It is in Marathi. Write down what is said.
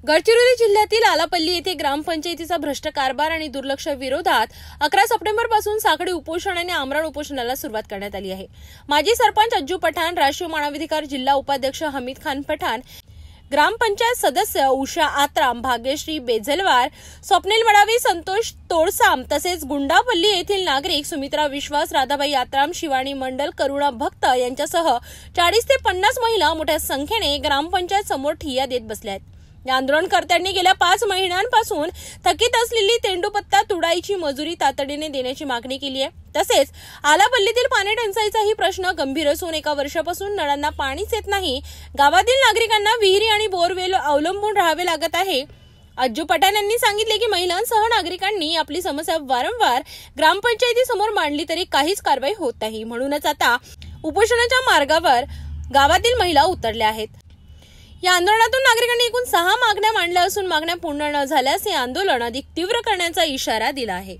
गडचिरोली जिल्ह्यातील आलापल्ली येथे ग्रामपंचायतीचा भ्रष्ट कारभार आणि दुर्लक्ष विरोधात 11 सप्टेंबर पासून साखळी उपोषण आणि आमरण उपोषणाला सुरुवात करण्यात आली आहे। माजी सरपंच अज्जू पठाण, राष्ट्रीय मानवाधिकार जिल्हा उपाध्यक्ष हमीद खान पठाण, ग्रामपंचायत सदस्य उषा आत्राम, भाग्यश्री बेझलवार, स्वप्नील मडावी, संतोष तोडसाम तसेच गुंडापल्ली येथील नागरिक सुमित्रा विश्वास, राधाबाई आत्राम, शिवानी मंडल, करुणा भक्त यांच्यासह 40 ते 50 महिला मोठ्या संख्येने ग्रामपंचायत समोर ठिय्या देत बसल्या आहेत। या आंदोलनकर्त्यांनी गेल्या 5 महिन्यांपासून थकीत असलेली तेंडूपत्ता तुडाईची मजुरी तातडीने देण्याची मागणी केली आहे। तसेच आलापल्लीतील पाणी टंचाईचाही प्रश्न गंभीर असून 1 वर्षापासून नळांना पाणीच येत नाही। गावातील नागरिकांना विहिरी आणि बोरवेल अवलंबून राहावे लागत आहे। अज्जू पठाण यांनी सांगितले की महिलांसह नागरिकांनी आपली समस्या वारंवार ग्रामपंचायतीसमोर मांडली तरी काहीच कारवाई होत नाही। म्हणूनच आता उपोषणाच्या मार्गावर गावातील महिला उतरल्या आहेत। या आंदोलनातून नागरिकांनी एकूण 6 मागण्या मांडल्या असून मागण्या पूर्ण न झाल्यास हे आंदोलन अधिक तीव्र करण्याचा इशारा दिला आहे।